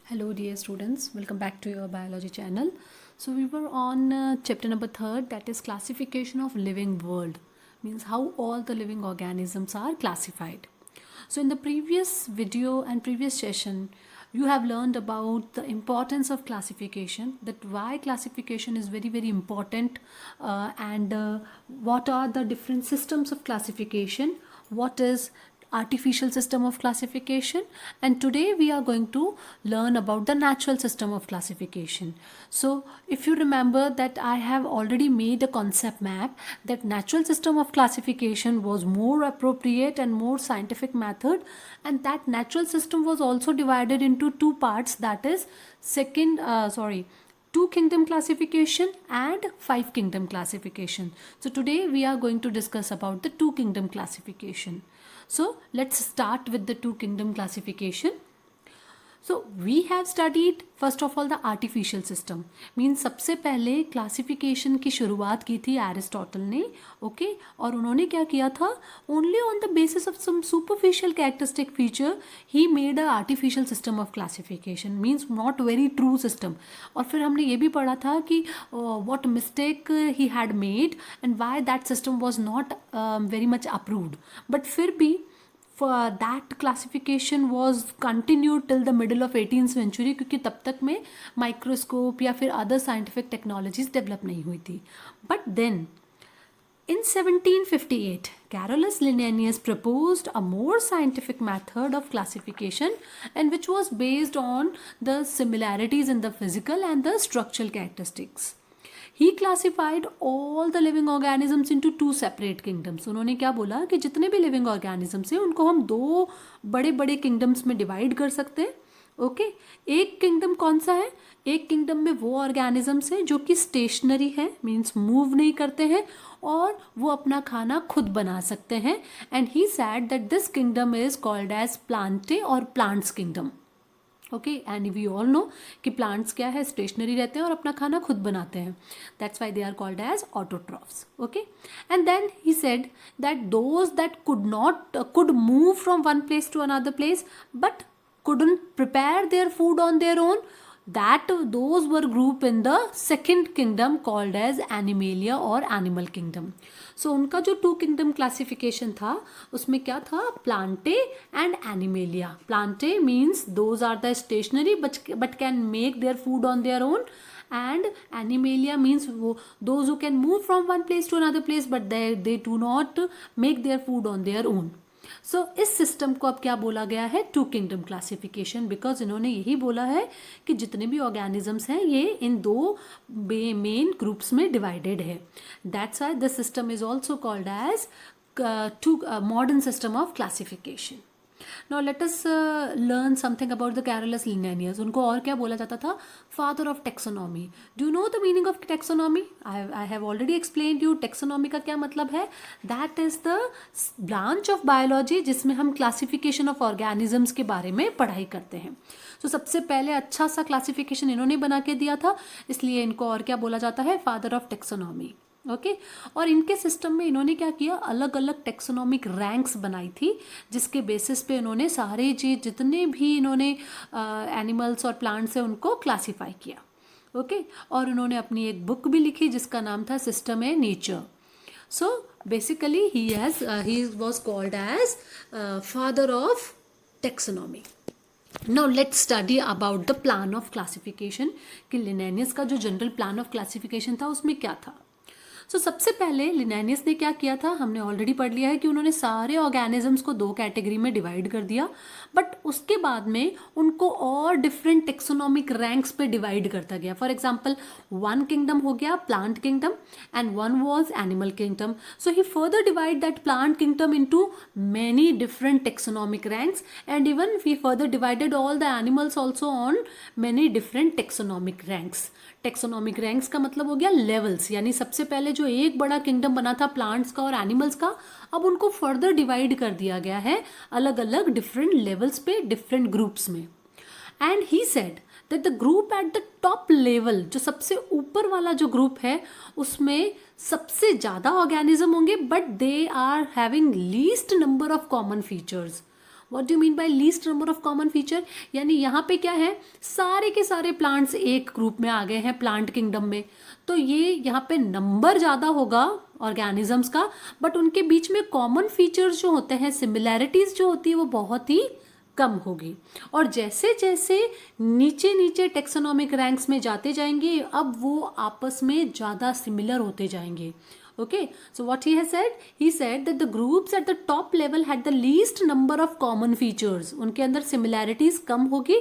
Hello dear students, welcome back to your biology channel. So we were on chapter number 3rd, that is classification of living world, means how all the living organisms are classified. So in the previous video and previous session you have learned about the importance of classification, that why classification is very important, and what are the different systems of classification, what is artificial system of classification, and today we are going to learn about the natural system of classification. So if you remember that I have already made a concept map, that natural system of classification was more appropriate and more scientific method, and that natural system was also divided into two parts, that is two kingdom classification and five kingdom classification. So today we are going to discuss about the two kingdom classification. So let's start with the two kingdom classification. So we have studied first of all the artificial system, means सबसे पहले classification की शुरुआत की थी Aristotle ने, okay और उन्होंने क्या किया था, only on the basis of some superficial characteristic feature he made a artificial system of classification, means not very true system. और फिर हमने ये भी पढ़ा था कि what mistake he had made and why that system was not very much approved, but फिर भी that classification was continued till the middle of 18th century, क्योंकि तब तक में माइक्रोस्कोप या फिर अदर साइंटिफिक टेक्नोलॉजीज डेवलप नहीं हुई थी. But then in 1758 Carolus Linnaeus proposed a more scientific method of classification, and which was based on the similarities in the physical and the structural characteristics. He classified all the living organisms into two separate kingdoms. उन्होंने क्या बोला कि जितने भी living organisms हैं उनको हम दो बड़े बड़े kingdoms में divide कर सकते हैं. ओके एक किंगडम कौन सा है, एक किंगडम में वो ऑर्गेनिजम्स हैं जो कि स्टेशनरी है, मीन्स मूव नहीं करते हैं और वो अपना खाना खुद बना सकते हैं. And he said that this kingdom is called as plantae और plants kingdom. Okay and we all know कि प्लांट्स क्या है, स्टेशनरी रहते हैं और अपना खाना खुद बनाते हैं. That's why they are called as autotrophs. Okay and then he said that those that could move from one place to another place but couldn't prepare their food on their own, that those were grouped in the second kingdom called as Animalia or Animal Kingdom. So उनका जो two kingdom classification था उसमें क्या था, Plantae and Animalia. Plantae means those are the stationary but can make their food on their own, and Animalia means those who can move from one place to another place but they do not make their food on their own. सो इस system को अब क्या बोला गया है, to kingdom classification, because इन्होंने यही बोला है कि जितने भी ऑर्गेनिजम्स हैं ये इन दो मेन ग्रुप्स में डिवाइडेड है. That's why this system is also called as two modern system of classification. Now let us learn something about the Carolus Linnaeus. उनको और क्या बोला जाता था, father of taxonomy. Do know the meaning of taxonomy? I have already explained you. Taxonomy का क्या मतलब है, that is the branch of biology जिसमें हम क्लासिफिकेशन ऑफ ऑर्गेनिजम्स के बारे में पढ़ाई करते हैं. तो सबसे पहले अच्छा सा क्लासिफिकेशन इन्होंने बना के दिया था, इसलिए इनको और क्या बोला जाता है, फादर ऑफ टेक्सोनॉमी. ओके और इनके सिस्टम में इन्होंने क्या किया, अलग अलग टेक्सोनॉमिक रैंक्स बनाई थी जिसके बेसिस पे इन्होंने सारे जितने भी इन्होंने एनिमल्स और प्लांट्स हैं उनको क्लासीफाई किया. ओके और उन्होंने अपनी एक बुक भी लिखी जिसका नाम था system a nature. So basically he was called as father of taxonomy. Now let's study about the plan of classification, कि लिनेनियस का जो जनरल प्लान ऑफ क्लासिफिकेशन था उसमें क्या था. सो सबसे पहले लिनेनियस ने क्या किया था, हमने ऑलरेडी पढ़ लिया है कि उन्होंने सारे ऑर्गेनिजम्स को दो कैटेगरी में डिवाइड कर दिया, बट उसके बाद में उनको और डिफरेंट टेक्सोनॉमिक रैंक्स पे डिवाइड करता गया. फॉर एग्जांपल वन किंगडम हो गया plant kingdom and one was animal kingdom. So he further divide that plant kingdom into many different taxonomic ranks and even he further divided all the animals also on many different taxonomic ranks. Taxonomic ranks का मतलब हो गया levels, यानी सबसे पहले जो एक बड़ा किंगडम बना था प्लांट्स का और एनिमल्स का, अब उनको फर्दर डिवाइड कर दिया गया है अलग अलग डिफरेंट लेवल्स पे, डिफरेंट ग्रुप्स में. And he said that the group at the top level, जो सबसे ऊपर वाला जो ग्रुप है उसमें सबसे ज़्यादा ऑर्गेनिज्म होंगे but they are having least number of common features. What do you mean by least number of common feature? यानी यहाँ पे क्या है, सारे के सारे प्लांट्स एक ग्रुप में आ गए हैं प्लांट किंगडम में, तो ये यहाँ पे नंबर ज़्यादा होगा ऑर्गेनिजम्स का, बट उनके बीच में कॉमन फीचर्स जो होते हैं, सिमिलैरिटीज़ जो होती है वो बहुत ही कम होगी। और जैसे जैसे नीचे नीचे टेक्सोनॉमिक रैंक्स में जाते जाएंगे, अब वो आपस में ज़्यादा सिमिलर होते जाएंगे। Okay, so what he has said? He said that the groups at the top level had the least number of common features. उनके अंदर similarities कम होगी,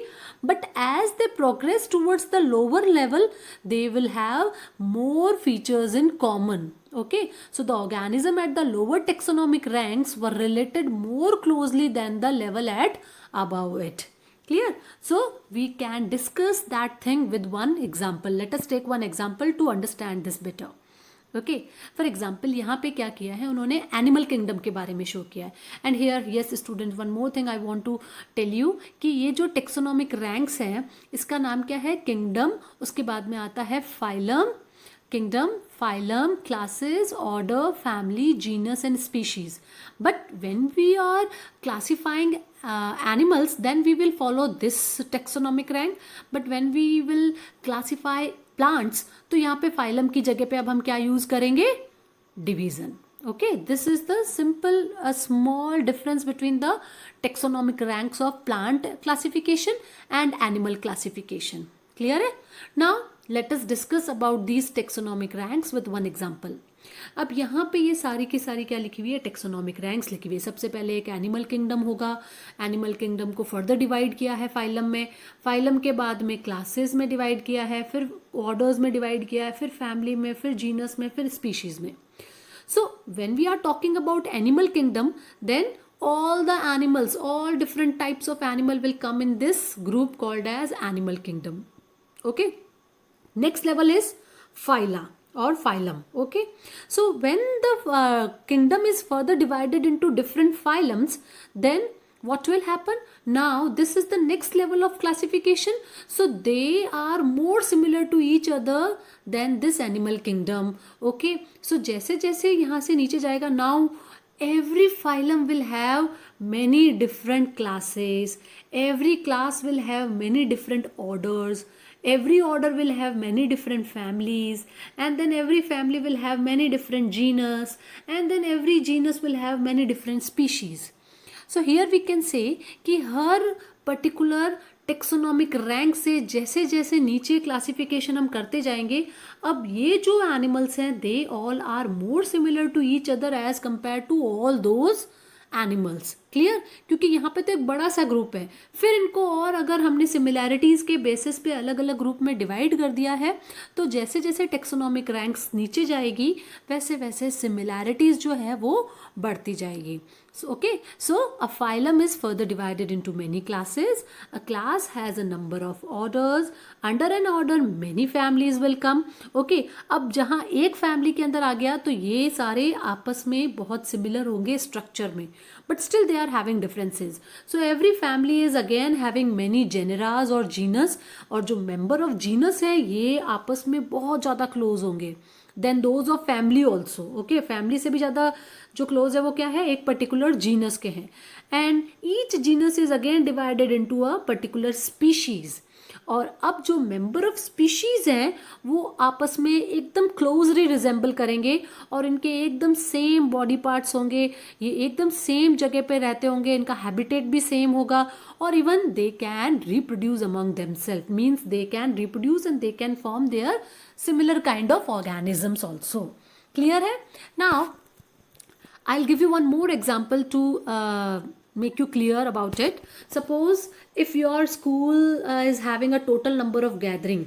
but as they progress towards the lower level, they will have more features in common. Okay, so the organism at the lower taxonomic ranks were related more closely than the level at above it. Clear? So we can discuss that thing with one example. Let us take one example to understand this better. Okay, for example यहाँ पे क्या किया है उन्होंने, animal kingdom के बारे में show किया है। And here yes student, one more thing I want to tell you कि ये जो टेक्सोनॉमिक रैंक्स हैं इसका नाम क्या है, किंगडम, उसके बाद में आता है phylum, kingdom, phylum, classes, order, family, genus and species. But when we are classifying animals, then we will follow this taxonomic rank, but when we will classify plants, तो यहाँ पे फाइलम की जगह पे अब हम क्या यूज करेंगे, division. Okay, this is the simple small difference between the taxonomic ranks of plant classification and animal classification. Clear है? Now let us discuss about these taxonomic ranks with one example. अब यहाँ पे ये सारी की सारी क्या लिखी हुई है, टेक्सोनॉमिक रैंक्स लिखी हुई है। सबसे पहले एक एनिमल किंगडम होगा, एनिमल किंगडम को फर्दर डिवाइड किया है फाइलम में, फाइलम के बाद में क्लासेस में डिवाइड किया है, फिर ऑर्डर्स में डिवाइड किया है, फिर फैमिली में, फिर जीनस में, फिर स्पीशीज में। So when we are talking about animal kingdom, then all the animals, all different types of animal will come in this group called as animal kingdom. Okay, next level is phyla or phylum. Okay, so when the kingdom is further divided into different phylums, then what will happen? Now this is the next level of classification, so they are more similar to each other than this animal kingdom. Okay, so जैसे जैसे यहाँ से नीचे जाएगा, now every phylum will have many different classes, every class will have many different orders, every order will have many different families, and then every family will have many different genus, and then every genus will have many different species. So here we can say कि हर particular taxonomic rank से जैसे जैसे नीचे classification हम करते जाएंगे, अब ये जो एनिमल्स हैं they all are more similar to each other as compare to all those animals. Clear? क्योंकि यहाँ पे तो एक बड़ा सा ग्रुप है, फिर इनको और अगर हमने सिमिलैरिटीज़ के बेसिस पे अलग अलग ग्रुप में डिवाइड कर दिया है, तो जैसे जैसे टेक्सोनॉमिक रैंक्स नीचे जाएगी वैसे वैसे सिमिलैरिटीज़ जो है वो बढ़ती जाएगी। So a phylum is further divided into many classes. A class has a number of orders. Under an order many families will come. Okay, अब जहाँ एक फैमिली के अंदर आ गया तो ये सारे आपस में बहुत सिमिलर होंगे स्ट्रक्चर में, but still they are having differences. So every family is again having many generas और genus, और जो member of genus है ये आपस में बहुत ज़्यादा close होंगे then those of family also. Okay, family से भी ज़्यादा जो क्लोज है वो क्या है, एक पर्टिकुलर जीनस के हैं, and each genus is again divided into a particular species. और अब जो मेंबर ऑफ स्पीशीज हैं वो आपस में एकदम क्लोजली रिजेंबल करेंगे और इनके एकदम सेम बॉडी पार्ट्स होंगे, ये एकदम सेम जगह पे रहते होंगे, इनका हैबिटेट भी सेम होगा, और even they can reproduce among themself, means they can reproduce and they can form their similar kind of organisms also. Clear है? Now I'll give you one more example to make you clear about it. Suppose if your school is having a total number of gathering,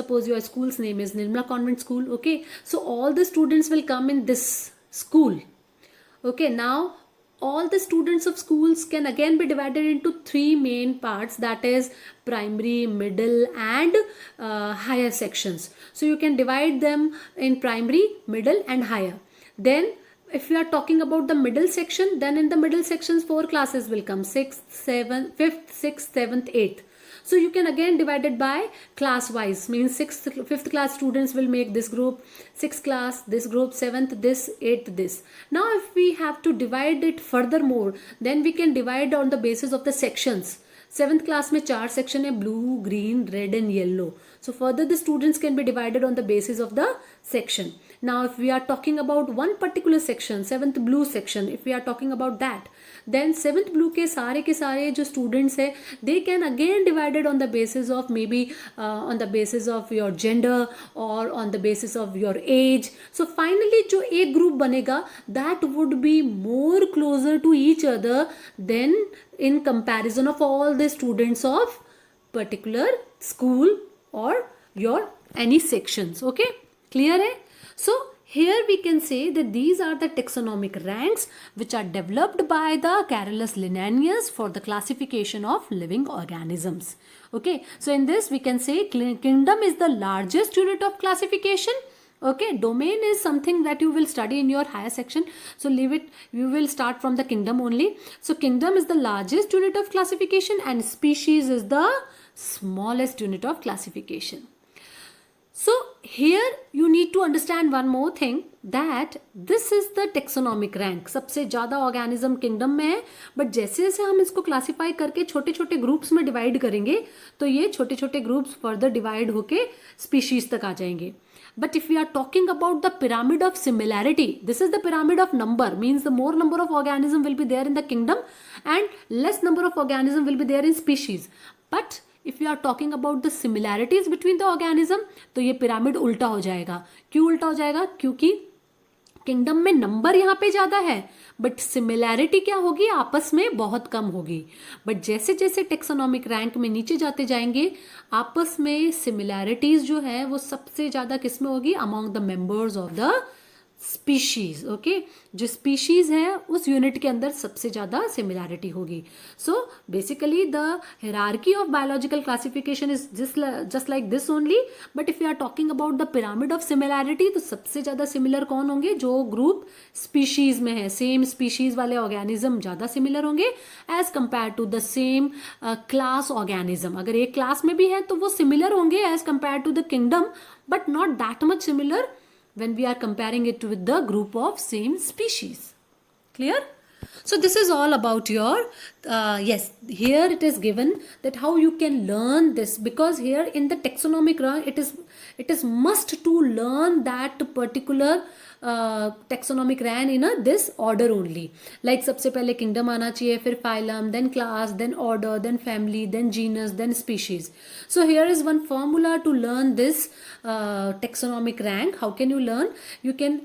suppose your school's name is Nirmala Convent School. Okay, so all the students will come in this school. Okay, now all the students of schools can again be divided into three main parts, that is primary, middle and higher sections. So you can divide them in primary, middle and higher. Then if you are talking about the middle section, then in the middle sections 4 classes will come, 6th, 7th, 5th, 6th, 7th, 8th. So you can again divide it by class wise, means 5th class students will make this group, 6th class this group, 7th this, 8th this. Now if we have to divide it furthermore, then we can divide on the basis of the sections. 7th class में 4 section है, blue, green, red and yellow. So further the students can be divided on the basis of the section. Now if we are talking about one particular section, 7th blue section, if we are talking about that, then 7th blue के सारे जो students है, they can again divided on the basis of maybe on the basis of your gender or on the basis of your age. So finally जो एक group बनेगा, that would be more closer to each other than in comparison of all the students of particular school or your any sections. Okay, clear hai? So here we can say that these are the taxonomic ranks which are developed by the Carolus Linnaeus for the classification of living organisms. Okay, so in this we can say kingdom is the largest unit of classification. Okay, domain is something that you will study in your higher section, so leave it, you will start from the kingdom only. So kingdom is the largest unit of classification and species is the smallest unit of classification. So here you need to understand one more thing, that this is the taxonomic rank. सबसे ज़्यादा organism kingdom में है, but जैसे जैसे हम इसको classify करके छोटे छोटे ग्रुप्स में डिवाइड करेंगे तो ये छोटे छोटे ग्रुप्स फर्दर डिवाइड होके स्पीशीज तक आ जाएंगे. But if we are talking about the pyramid of similarity, this is the pyramid of number, means the more number of organism will be there in the kingdom and less number of organism will be there in species. But if we are talking about the similarities between the organism, तो ये pyramid उल्टा हो जाएगा. क्यों उल्टा हो जाएगा? क्योंकि किंगडम में नंबर यहाँ पे ज़्यादा है, बट सिमिलैरिटी क्या होगी, आपस में बहुत कम होगी. बट जैसे जैसे टेक्सोनॉमिक रैंक में नीचे जाते जाएंगे, आपस में सिमिलैरिटीज जो है वो सबसे ज़्यादा किस में होगी, among the members of the species. Okay, जो स्पीशीज है उस यूनिट के अंदर सबसे ज़्यादा सिमिलैरिटी होगी. So basically the hierarchy of biological classification is just like this only. But if you are talking about the pyramid of similarity, तो सबसे ज़्यादा सिमिलर कौन होंगे, जो ग्रुप स्पीशीज में है, सेम स्पीशीज वाले ऑर्गेनिज्म ज़्यादा सिमिलर होंगे as compare to the same class organism. अगर एक क्लास में भी है तो वो सिमिलर होंगे as compare to the kingdom, but not that much similar when we are comparing it with the group of same species. Clear? So this is all about your yes, here it is given that how you can learn this, because here in the taxonomic rank it is must to learn that particular taxonomic rank in this order only. Like सबसे पहले kingdom आना चाहिए, फिर phylum, then class, then order, then family, then genus, then species. So here is one formula to learn this taxonomic rank. How can you learn? You can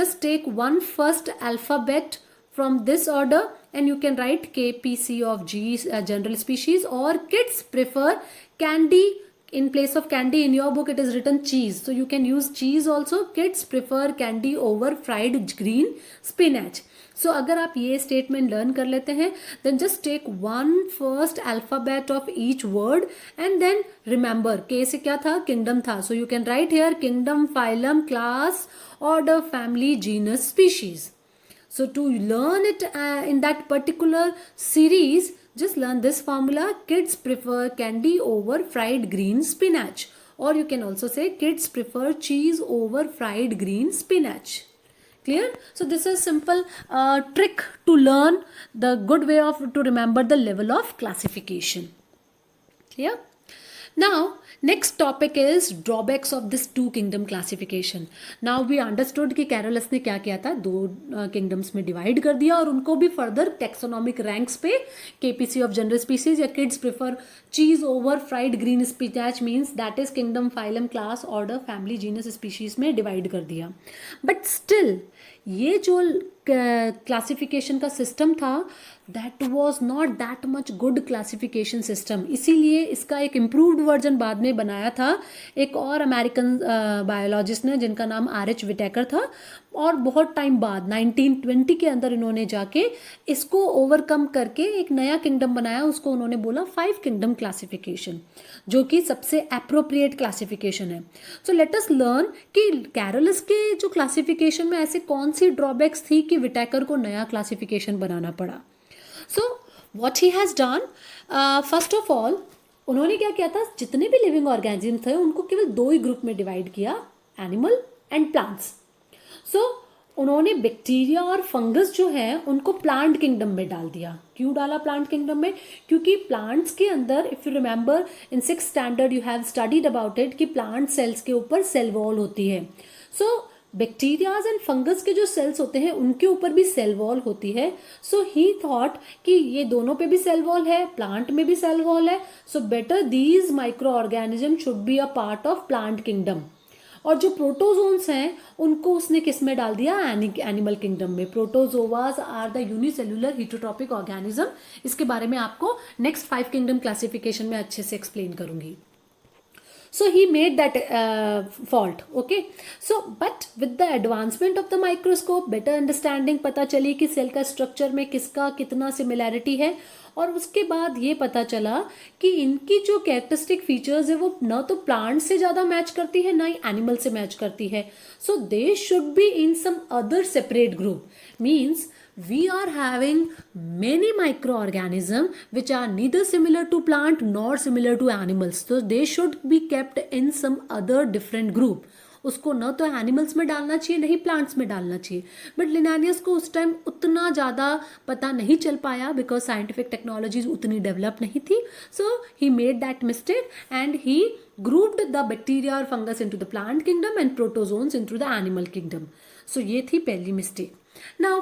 just take one first alphabet from this order and you can write KPC of G, general species, or kids prefer candy. In place of candy in your book it is written cheese, so you can use cheese also. Kids prefer candy over fried green spinach. So अगर आप ये statement learn कर लेते हैं, then just take one first alphabet of each word and then remember K से क्या था, kingdom था. So you can write here kingdom, phylum, class, order, family, genus, species. So to learn it in that particular series, just learn this formula. Kids prefer candy over fried green spinach, or you can also say kids prefer cheese over fried green spinach. Clear? So this is simple trick to learn, the good way of to remember the level of classification. Clear? Now next topic is drawbacks of this two kingdom classification. Now we understood कि Carolus ने क्या किया था, दो kingdoms में divide कर दिया और उनको भी फर्दर टेक्सोनॉमिक रैंक्स पे केपीसी ऑफ जनरल स्पीसीज या किड्स प्रेफर चीज over fried green spinach means that is kingdom, phylum, class, order, family, genus, species में डिवाइड कर दिया. बट स्टिल ये जो क्लासिफिकेशन का सिस्टम था that was not that much good classification system. इसीलिए इसका एक इम्प्रूव्ड वर्जन बाद में बनाया था एक और अमेरिकन बायोलॉजिस्ट ने जिनका नाम R.H. विटेकर था, और बहुत टाइम बाद 1920 के अंदर इन्होंने जाके इसको ओवरकम करके एक नया किंगडम बनाया. उसको उन्होंने बोला 5 किंगडम क्लासिफिकेशन, जो कि सबसे अप्रोप्रिएट क्लासिफिकेशन है. सो लेट अस लर्न कि कैरोलस के जो क्लासिफिकेशन में ऐसे कौन सी ड्रॉबैक्स थी कि विटेकर को नया क्लासिफिकेशन बनाना पड़ा. So what he has done, first of all, उन्होंने क्या किया था, जितने भी लिविंग ऑर्गेनिज्म थे उनको केवल दो ही ग्रुप में डिवाइड किया, एनिमल एंड प्लांट्स। सो उन्होंने बैक्टीरिया और फंगस जो है उनको प्लांट किंगडम में डाल दिया। क्यों डाला प्लांट किंगडम में? क्योंकि प्लांट्स के अंदर, if you remember in 6th standard you have studied about it, कि प्लांट सेल्स के ऊपर सेल वॉल होती है। सो बैक्टीरियाज एंड फंगस के जो सेल्स होते हैं उनके ऊपर भी सेल वॉल होती है। सो ही थॉट कि ये दोनों पे भी सेल वॉल है, प्लांट में भी सेल वॉल है, so better these micro organism should be a part of plant kingdom. और जो प्रोटोजोन्स हैं उनको उसने किस में डाल दिया, एनिमल किंगडम में। Protozoas are the unicellular heterotrophic organism. इसके बारे में आपको नेक्स्ट 5 किंगडम क्लासिफिकेशन में अच्छे से एक्सप्लेन करूंगी। So he made that fault, okay? So but with the advancement of the microscope, better understanding पता चली कि सेल का स्ट्रक्चर में किसका कितना सिमिलैरिटी है, और उसके बाद ये पता चला कि इनकी जो कैरेक्टरिस्टिक फीचर्स है वो ना तो प्लांट से ज़्यादा मैच करती है ना ही एनिमल से मैच करती है। So they should be in some other separate group. Means we are having many microorganisms which are neither similar to plant nor similar to animals, so they should be kept in some other different group। उसको न तो animals में डालना चाहिए नहीं plants में डालना चाहिए। बट लिनानियस को उस टाइम उतना ज़्यादा पता नहीं चल पाया बिकॉज साइंटिफिक टेक्नोलॉजीज उतनी डेवलप नहीं थी। So he made that mistake and he grouped the bacteria or fungus into the plant kingdom and protozoans into the animal kingdom। सो ये थी पहली मिस्टेक। नाउ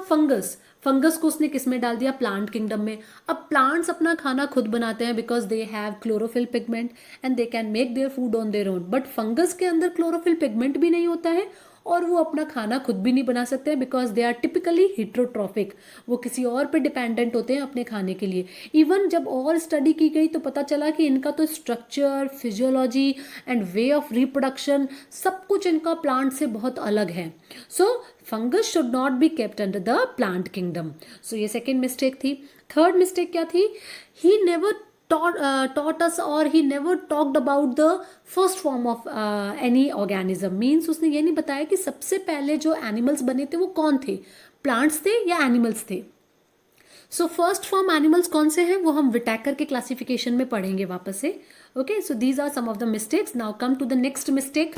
फंगस को उसने किस में डाल दिया, प्लांट किंगडम में। अब प्लांट्स अपना खाना खुद बनाते हैं because they have chlorophyll pigment and they can make their food on their own. But fungus के अंदर क्लोरोफिल पिगमेंट भी नहीं होता है और वो अपना खाना खुद भी नहीं बना सकते हैं because they are typically heterotrophic. वो किसी और पे डिपेंडेंट होते हैं अपने खाने के लिए। इवन जब और स्टडी की गई तो पता चला कि इनका तो structure, physiology and way of reproduction सब कुछ इनका प्लांट से बहुत अलग है। So fungus should not be kept under the plant kingdom. So ये सेकेंड मिस्टेक थी। थर्ड मिस्टेक क्या थी, he never taught us or he never talked about the first form of any organism। Means उसने ये नहीं बताया कि सबसे पहले जो एनिमल्स बने थे वो कौन थे, प्लांट्स थे या एनिमल्स थे। सो फर्स्ट फॉर्म एनिमल्स कौन से हैं वो हम विटैकर के क्लासिफिकेशन में पढ़ेंगे वापस से। Okay, so these are some of the mistakes. Now come to the next mistake,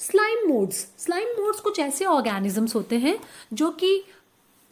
slime moulds. Slime moulds कुछ ऐसे ऑर्गेनिजम्स होते हैं जो कि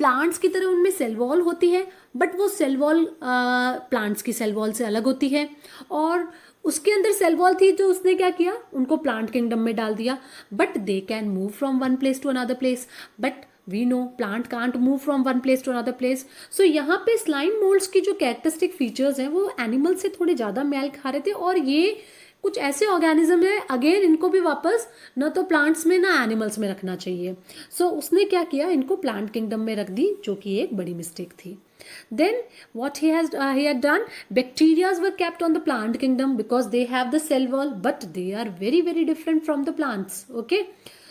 प्लांट्स की तरह उनमें सेल वॉल होती है, बट वो सेल वॉल प्लांट्स की सेल वॉल से अलग होती है। और उसके अंदर सेल वॉल थी तो उसने क्या किया, उनको प्लांट किंगडम में डाल दिया। But they can move from one place to another place, but we know plant can't move from one place to another place. So यहाँ पे स्लाइम मोल्ड्स की जो कैरेक्टरिस्टिक फीचर्स हैं वो एनिमल से थोड़े ज़्यादा मेल खा रहे थे। और ये कुछ ऐसे ऑर्गेनिज्म है, अगेन इनको भी वापस न तो प्लांट्स में ना एनिमल्स में रखना चाहिए। सो उसने क्या किया, इनको प्लांट किंगडम में रख दी, जो कि एक बड़ी मिस्टेक थी। Then what he had done, bacteria were kept on the plant kingdom because they have the cell wall, but they are very very different from the plants। Okay,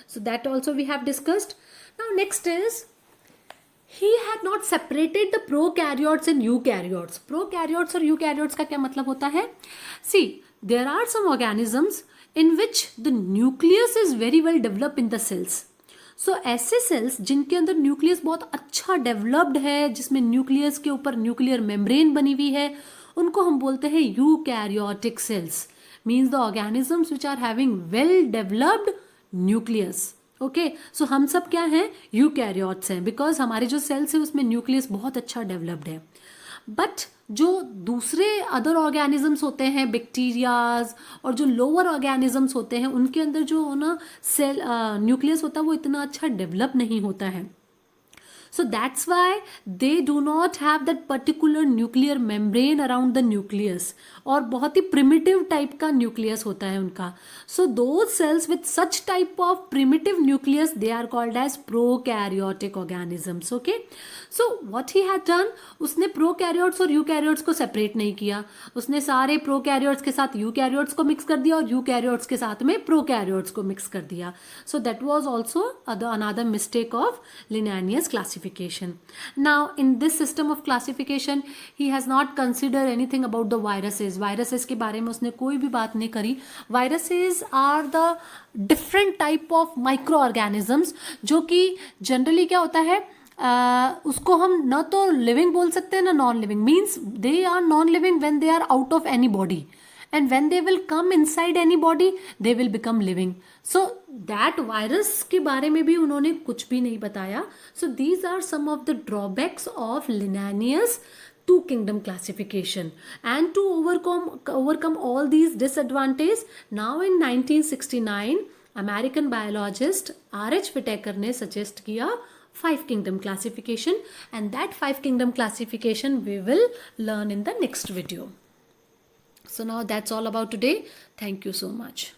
so that also we have discussed। Now next is he had not separated the prokaryotes and eukaryotes। prokaryotes और eukaryotes का क्या मतलब होता है? See, there are some organisms in which the nucleus is very well developed in the cells। सो ऐसे sales जिनके अंदर nucleus बहुत अच्छा डेवलप्ड है, जिसमें न्यूक्लियस के ऊपर न्यूक्लियर मेम्ब्रेन बनी हुई है, उनको हम बोलते हैं eukaryotic cells. Means the organisms which are having well developed nucleus. Okay, so हम सब क्या हैं, यूकैरियोट्स हैं, बिकॉज हमारे जो सेल्स है उसमें न्यूक्लियस बहुत अच्छा डेवलप्ड है। बट जो दूसरे अदर ऑर्गेनिजम्स होते हैं, बैक्टीरियाज और जो लोअर ऑर्गेनिजम्स होते हैं, उनके अंदर जो ना सेल न्यूक्लियस होता है वो इतना अच्छा डेवलप नहीं होता है। So that's why they do not have that particular nuclear membrane around the nucleus, और बहुत ही primitive type का nucleus होता है उनका। So those cells with such type of primitive nucleus, they are called as prokaryotic organisms। Okay, so what he had done, उसने prokaryotes और eukaryotes को separate नहीं किया, उसने सारे prokaryotes के साथ eukaryotes को mix कर दिया और eukaryotes के साथ में prokaryotes को mix कर दिया। So that was also another mistake of Linnaeus classification। Now in this system of classification he has not considered anything about the viruses। viruses के बारे में उसने कोई भी बात नहीं करी। viruses are the different type of microorganisms जो कि generally क्या होता है, उसको हम न तो लिविंग बोल सकते हैं ना non living. Means they are non living when they are out of any body, and when they will come inside any body they will become living. So that virus के बारे में भी उन्होंने कुछ भी नहीं बताया. So these are some of the drawbacks of Linnaeus two kingdom classification. And to overcome all these disadvantages, now in 1969 American biologist R.H. Whittaker ने सजेस्ट किया 5 kingdom classification, and that 5 kingdom classification we will learn in the next video. So now that's all about today. Thank you so much.